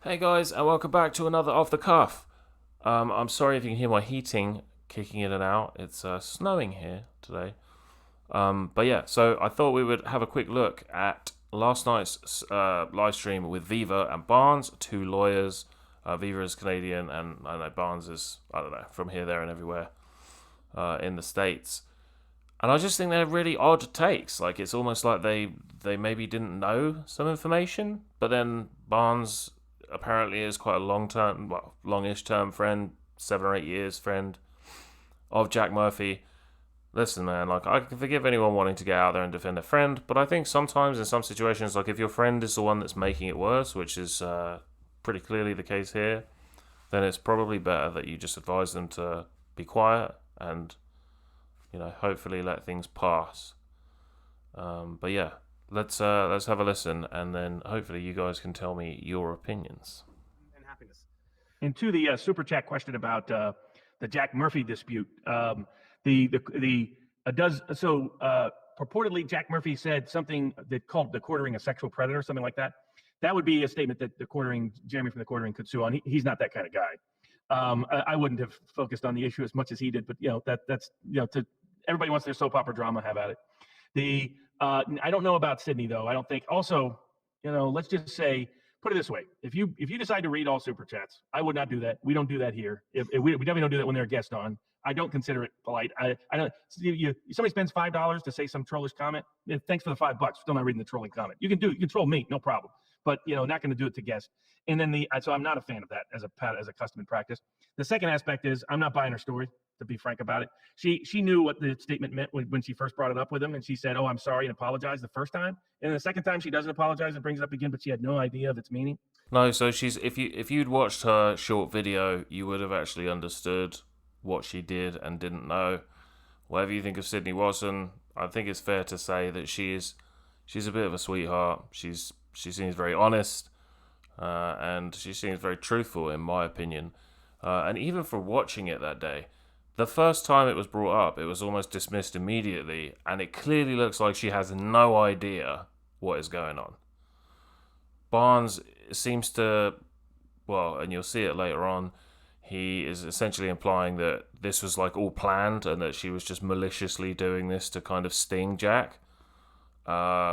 Hey guys, and welcome back to another Off the Cuff. I'm sorry if you can hear my heating kicking in and out. It's snowing here today. But yeah, so I thought we would have a quick look at last night's live stream with Viva and Barnes, two lawyers. Viva is Canadian, and I know Barnes is, I don't know, from here, there, and everywhere in the States. And I just think they're really odd takes. Like, it's almost like they maybe didn't know some information, but then Barnes apparently is quite a longish term friend, 7 or 8 years friend of Jack Murphy. Listen, man, like, I can forgive anyone wanting to get out there and defend a friend, but I think sometimes in some situations, like, if your friend is the one that's making it worse, which is pretty clearly the case here, then it's probably better that you just advise them to be quiet and, hopefully let things pass. But yeah, let's have a listen, and then hopefully you guys can tell me your opinions. And happiness. And to the super chat question about the Jack Murphy dispute, the does so purportedly Jack Murphy said something that called the quartering a sexual predator, something like that. That would be a statement that the quartering Jeremy from the quartering could sue on. He's not that kind of guy. I wouldn't have focused on the issue as much as he did, but that's to everybody wants their soap opera drama, have at it. I don't know about Sydney though. I don't think. Also, let's just say, put it this way: if you decide to read all super chats, I would not do that. We don't do that here. If we definitely don't do that when they're a guest on. I don't consider it polite. I don't. Somebody spends $5 to say some trollish comment. Thanks for the $5. Still not reading the trolling comment. You can troll me, no problem. But not going to do it to guests. And then so I'm not a fan of that as a custom and practice. The second aspect is I'm not buying her story. To be frank about it, she knew what the statement meant when she first brought it up with him, and she said, "Oh, I'm sorry," and apologized the first time. And the second time, she doesn't apologize and brings it up again, but she had no idea of its meaning. No, so she's if you'd watched her short video, you would have actually understood what she did and didn't know. Whatever you think of Sydney Watson, I think it's fair to say that she's a bit of a sweetheart. She seems very honest, and she seems very truthful, in my opinion. And even for watching it that day, the first time it was brought up, it was almost dismissed immediately, and it clearly looks like she has no idea what is going on. Barnes seems to, well, and you'll see it later on, he is essentially implying that this was like all planned and that she was just maliciously doing this to kind of sting Jack,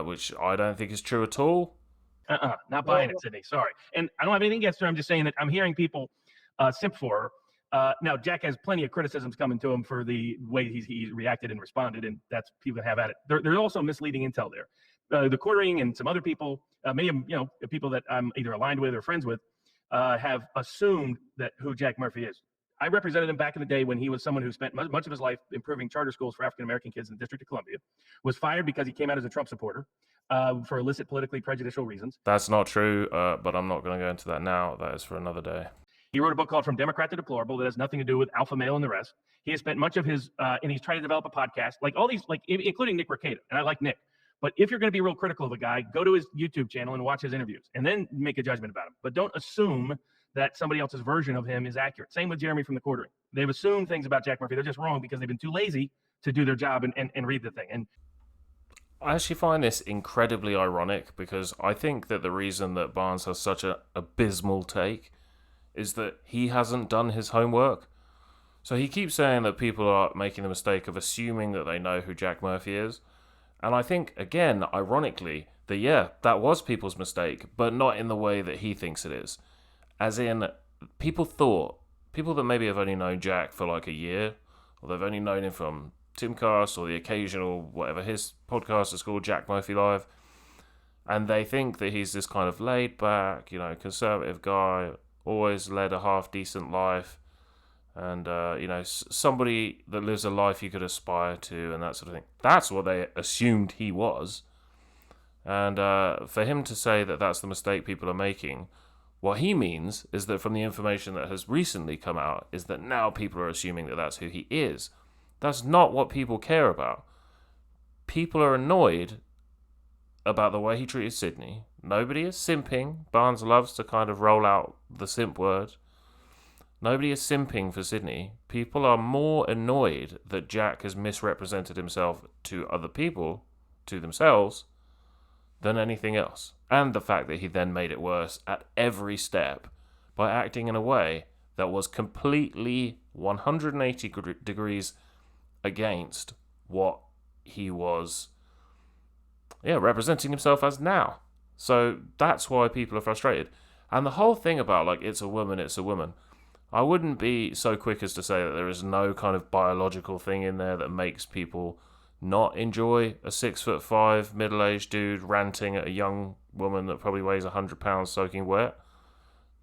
which I don't think is true at all. Not buying it, Sydney. Sorry. And I don't have anything against her. I'm just saying that I'm hearing people simp for her. Now, Jack has plenty of criticisms coming to him for the way he reacted and responded, and that's people have at it. There's also misleading intel there. The quartering and some other people, many of them, people that I'm either aligned with or friends with, have assumed that who Jack Murphy is. I represented him back in the day when he was someone who spent much of his life improving charter schools for African American kids in the District of Columbia, was fired because he came out as a Trump supporter for illicit politically prejudicial reasons. That's not true, but I'm not going to go into that now. That is for another day. He wrote a book called From Democrat to Deplorable that has nothing to do with alpha male and the rest. He has spent much of his, and he's trying to develop a podcast, like all these, like including Nick Rekieta, and I like Nick. But if you're going to be real critical of a guy, go to his YouTube channel and watch his interviews, and then make a judgment about him. But don't assume that somebody else's version of him is accurate. Same with Jeremy from the quartering. They've assumed things about Jack Murphy. They're just wrong because they've been too lazy to do their job and read the thing. And I actually find this incredibly ironic because I think that the reason that Barnes has such an abysmal take is that he hasn't done his homework. So he keeps saying that people are making the mistake of assuming that they know who Jack Murphy is. And I think, again, ironically, that was people's mistake, but not in the way that he thinks it is. As in, people that maybe have only known Jack for like a year, or they've only known him from Timcast or the occasional, whatever his podcast is called, Jack Murphy Live, and they think that he's this kind of laid back, conservative guy, always led a half decent life, and somebody that lives a life you could aspire to, and that sort of thing. That's what they assumed he was. And for him to say that that's the mistake people are making, what he means is that from the information that has recently come out, is that now people are assuming that that's who he is. That's not what people care about. People are annoyed about the way he treated Sydney. Nobody is simping. Barnes loves to kind of roll out the simp word. Nobody is simping for Sydney. People are more annoyed that Jack has misrepresented himself to other people, to themselves, than anything else. And the fact that he then made it worse at every step by acting in a way that was completely 180 degrees against what he was, representing himself as now. So that's why people are frustrated. And the whole thing about, like, it's a woman, I wouldn't be so quick as to say that there is no kind of biological thing in there that makes people not enjoy a 6'5" middle-aged dude ranting at a young woman that probably weighs 100 pounds soaking wet.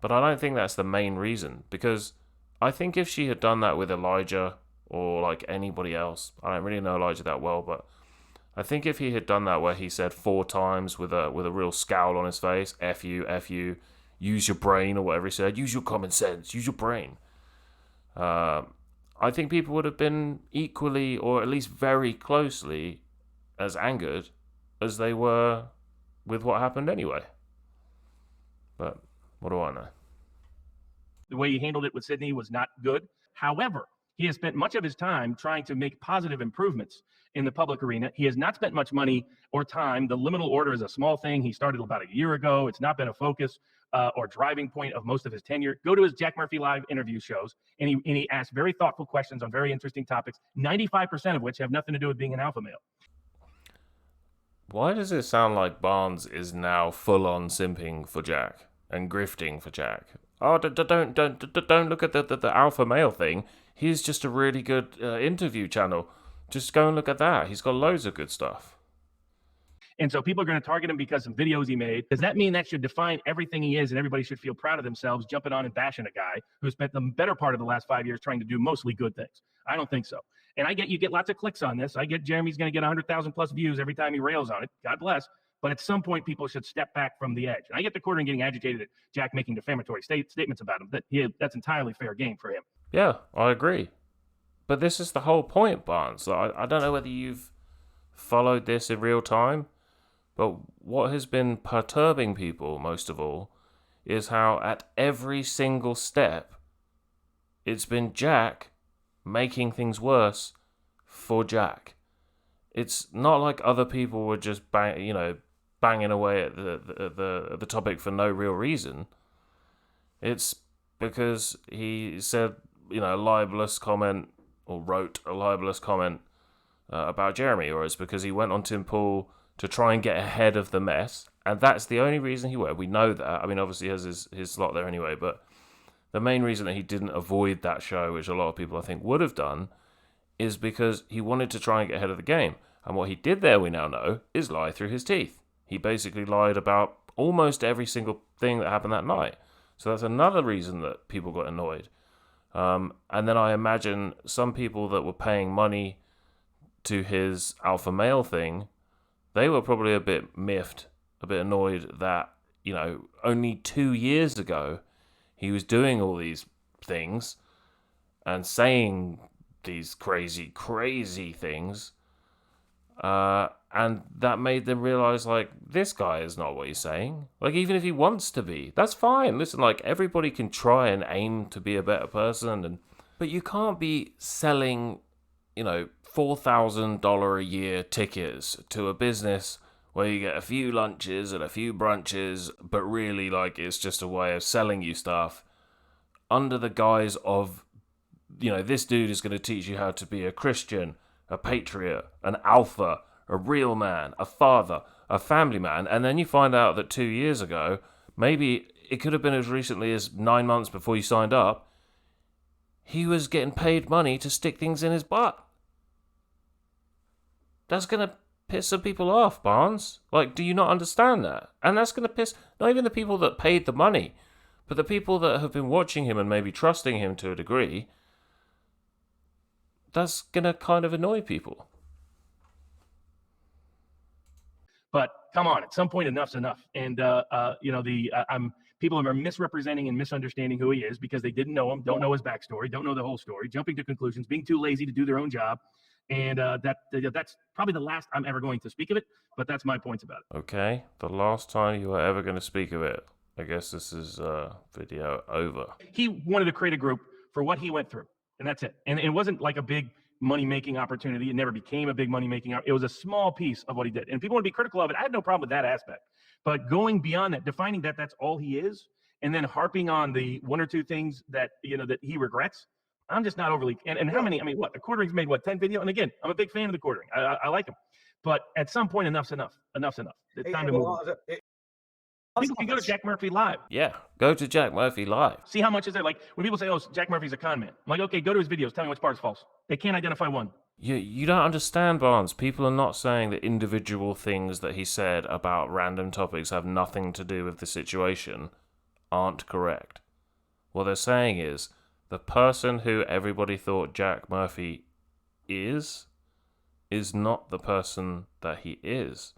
But I don't think that's the main reason, because I think if she had done that with Elijah or like anybody else, I don't really know Elijah that well, but I think if he had done that where he said 4 times with a real scowl on his face, F you, use your brain, or whatever he said, use your common sense, use your brain. I think people would have been equally, or at least very closely, as angered as they were with what happened anyway. But what do I know? The way he handled it with Sydney was not good. However, he has spent much of his time trying to make positive improvements in the public arena. He has not spent much money or time. The liminal order is a small thing. He started about a year ago. It's not been a focus or driving point of most of his tenure. Go to his Jack Murphy Live interview shows, and he asks very thoughtful questions on very interesting topics, 95% of which have nothing to do with being an alpha male. Why does it sound like Barnes is now full on simping for Jack and grifting for Jack? Oh, don't look at the alpha male thing. He's just a really good interview channel. Just go and look at that. He's got loads of good stuff. And so people are going to target him because of videos he made. Does that mean that should define everything he is and everybody should feel proud of themselves jumping on and bashing a guy who spent the better part of the last 5 years trying to do mostly good things? I don't think so. And you get lots of clicks on this. I get Jeremy's going to get 100,000 plus views every time he rails on it. God bless. But at some point, people should step back from the edge. And I get the Quartering getting agitated at Jack making defamatory statements about him. That's entirely fair game for him. Yeah, I agree. But this is the whole point, Barnes. I don't know whether you've followed this in real time, but what has been perturbing people most of all is how at every single step, it's been Jack making things worse for Jack. It's not like other people were just banging away at the topic for no real reason. It's because he said, a libelous comment, or wrote a libelous comment about Jeremy, or it's because he went on Tim Pool to try and get ahead of the mess, and that's the only reason he went. We know that. I mean, obviously he has his slot there anyway, but the main reason that he didn't avoid that show, which a lot of people I think would have done, is because he wanted to try and get ahead of the game. And what he did there, we now know, is lie through his teeth. He basically lied about almost every single thing that happened that night. So that's another reason that people got annoyed. And then I imagine some people that were paying money to his alpha male thing, they were probably a bit miffed, a bit annoyed that, only 2 years ago, he was doing all these things and saying these crazy, crazy things. And that made them realize, like, this guy is not what he's saying. Like, even if he wants to be, that's fine. Listen, like, everybody can try and aim to be a better person, but you can't be selling, $4,000 a year tickets to a business where you get a few lunches and a few brunches, but really, like, it's just a way of selling you stuff under the guise of, this dude is going to teach you how to be a Christian, a patriot, an alpha, a real man, a father, a family man, and then you find out that 2 years ago, maybe it could have been as recently as 9 months before you signed up, he was getting paid money to stick things in his butt. That's going to piss some people off, Barnes. Like, do you not understand that? And that's going to piss not even the people that paid the money, but the people that have been watching him and maybe trusting him to a degree. That's going to kind of annoy people. But come on, at some point, enough's enough. And people are misrepresenting and misunderstanding who he is because they didn't know him, don't know his backstory, don't know the whole story, jumping to conclusions, being too lazy to do their own job. And that's probably the last I'm ever going to speak of it. But that's my points about it. Okay, the last time you were ever going to speak of it. I guess this is video over. He wanted to create a group for what he went through, and that's it. And it wasn't like a big money-making opportunity. It never became a big money-making. It was a small piece of what he did. And people want to be critical of it. I have no problem with that aspect. But going beyond that, defining that that's all he is, and then harping on the one or two things that that he regrets, I'm just not overly. And how many? I mean, what the Quartering's made 10 videos? And again, I'm a big fan of the Quartering. I like him, but at some point, enough's enough. Enough's enough. It's time to move on. People can go to Jack Murphy Live. Yeah, go to Jack Murphy Live. See how much is there? Like when people say, "Oh, Jack Murphy's a con man," I'm like, "Okay, go to his videos. Tell me which part's false." They can't identify one. You don't understand, Barnes. People are not saying that individual things that he said about random topics have nothing to do with the situation aren't correct. What they're saying is the person who everybody thought Jack Murphy is not the person that he is.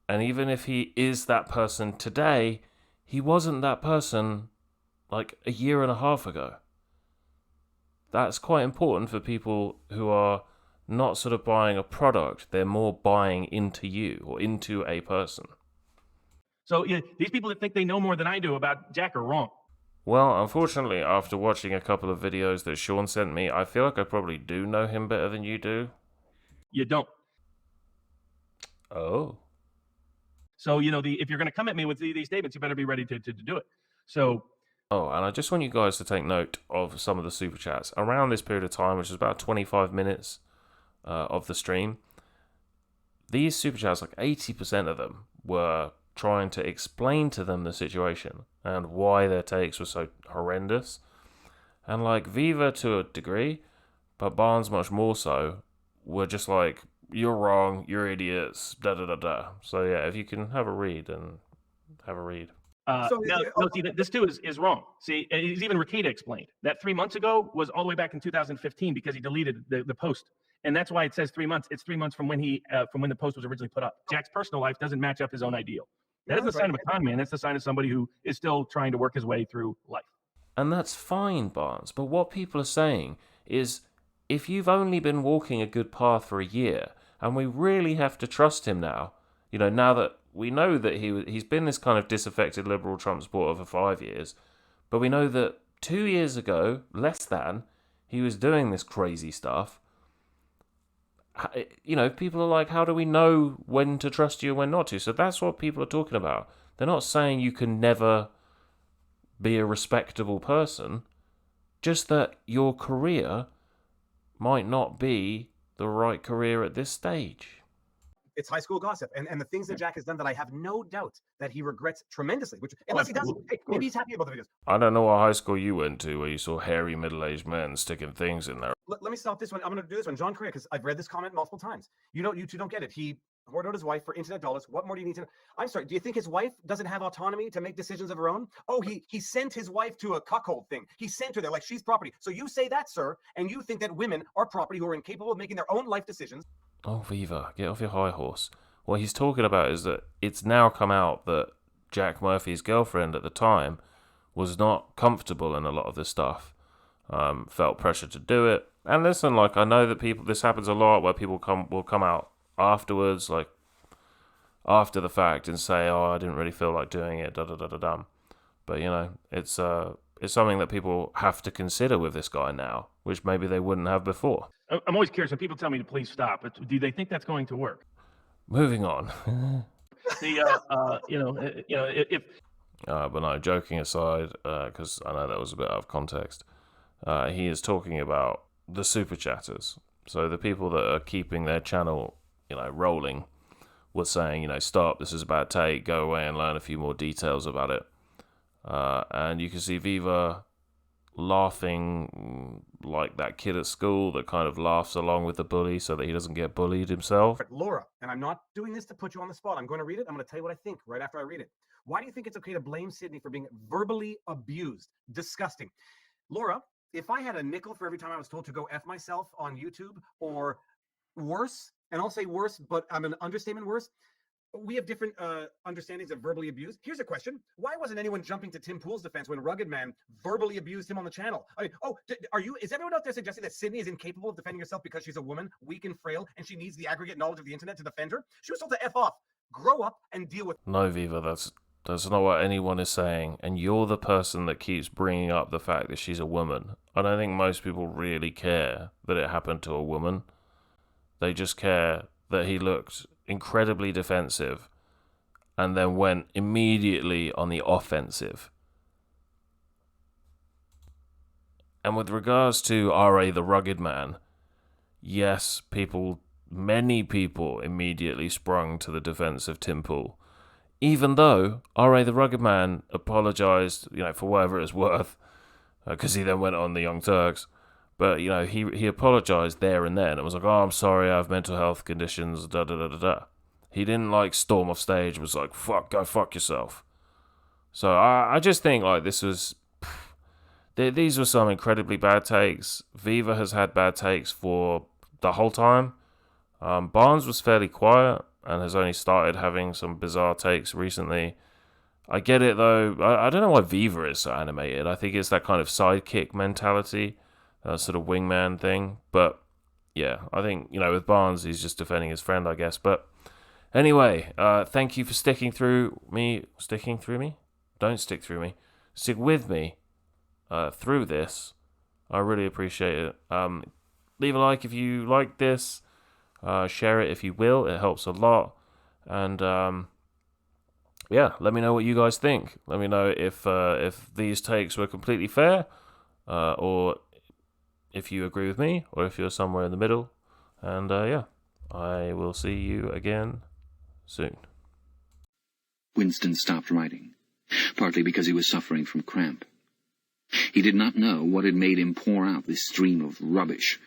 And even if he is that person today, he wasn't that person like a year and a half ago. That's quite important for people who are not sort of buying a product. They're more buying into you or into a person. So these people that think they know more than I do about Jack are wrong. Well, unfortunately, after watching a couple of videos that Sean sent me, I feel like I probably do know him better than you do. You don't. Oh. So, if you're going to come at me with these statements, you better be ready to do it. So. Oh, and I just want you guys to take note of some of the super chats. Around this period of time, which is about 25 minutes of the stream, these super chats, like 80% of them, were trying to explain to them the situation and why their takes were so horrendous. And like Viva to a degree, but Barnes much more so, were just like, you're wrong, you're idiots, da-da-da-da. So yeah, if you can have a read, and have a read. See, this too is wrong. See, it's even Ricada explained that 3 months ago was all the way back in 2015 because he deleted the post, and that's why it says 3 months. It's 3 months from when when the post was originally put up. Jack's personal life doesn't match up his own ideal. That isn't the sign of a con man. That's the sign of somebody who is still trying to work his way through life. And that's fine, Barnes. But what people are saying is, if you've only been walking a good path for a year, and we really have to trust him now, now that we know that he's been this kind of disaffected liberal Trump supporter for 5 years, but we know that 2 years ago, less than, he was doing this crazy stuff. People are like, how do we know when to trust you and when not to? So that's what people are talking about. They're not saying you can never be a respectable person, just that your career might not be the right career at this stage. It's high school gossip. And the things that Jack has done that I have no doubt that he regrets tremendously, which unless he doesn't, hey, maybe he's happy about the videos. I don't know what high school you went to where you saw hairy middle-aged men sticking things in there. Let me stop this one. I'm going to do this one. John Correa, because I've read this comment multiple times. You two don't get it. He hoarded out his wife for internet dollars. What more do you need to know? I'm sorry. Do you think his wife doesn't have autonomy to make decisions of her own? Oh, he sent his wife to a cuckold thing. He sent her there like she's property. So you say that, sir, and you think that women are property who are incapable of making their own life decisions. Oh, Viva, get off your high horse. What he's talking about is that it's now come out that Jack Murphy's girlfriend at the time was not comfortable in a lot of this stuff, felt pressure to do it. And listen, like, I know that this happens a lot where people will come out afterwards, like after the fact, and say, "Oh, I didn't really feel like doing it," da da da da da. But it's something that people have to consider with this guy now, which maybe they wouldn't have before. I'm always curious when people tell me to please stop. But do they think that's going to work? Moving on. But no, joking aside, because I know that was a bit out of context, he is talking about the super chatters. So the people that are keeping their channel, rolling, were saying, stop, this is a bad take, go away and learn a few more details about it. And you can see Viva laughing like that kid at school that kind of laughs along with the bully so that he doesn't get bullied himself. Laura, and I'm not doing this to put you on the spot. I'm going to read it. I'm going to tell you what I think right after I read it. Why do you think it's okay to blame Sydney for being verbally abused? Disgusting. Laura, if I had a nickel for every time I was told to go F myself on YouTube, or worse, and I'll say worse, but I'm an understatement worse, we have different understandings of verbally abused. Here's a question. Why wasn't anyone jumping to Tim Pool's defense when Rugged Man verbally abused him on the channel? I mean, is everyone out there suggesting that Sydney is incapable of defending herself because she's a woman, weak and frail, and she needs the aggregate knowledge of the internet to defend her? She was told to F off. Grow up and deal with... No, Viva, that's not what anyone is saying, and you're the person that keeps bringing up the fact that she's a woman. I don't think most people really care that it happened to a woman. They just care that he looked incredibly defensive and then went immediately on the offensive. And with regards to R.A. the Rugged Man, yes, many people immediately sprung to the defense of Tim Pool. Even though R.A. the Rugged Man apologized, for whatever it's worth, because he then went on the Young Turks. But, he apologized there and then. It was like, oh, I'm sorry, I have mental health conditions, da-da-da-da-da. He didn't, storm off stage, was like, go fuck yourself. So I just think, this was... These were some incredibly bad takes. Viva has had bad takes for the whole time. Barnes was fairly quiet and has only started having some bizarre takes recently. I get it, though. I don't know why Viva is so animated. I think it's that kind of sidekick mentality, sort of wingman thing. But, yeah, I think, with Barnes, he's just defending his friend, I guess. But, anyway, thank you for sticking through me. Sticking through me? Don't stick through me. Stick with me through this. I really appreciate it. Leave a like if you like this. Share it if you will. It helps a lot. And, let me know what you guys think. Let me know if these takes were completely fair, or if you agree with me, or if you're somewhere in the middle. And I will see you again soon. Winston stopped writing, partly because he was suffering from cramp. He did not know what had made him pour out this stream of rubbish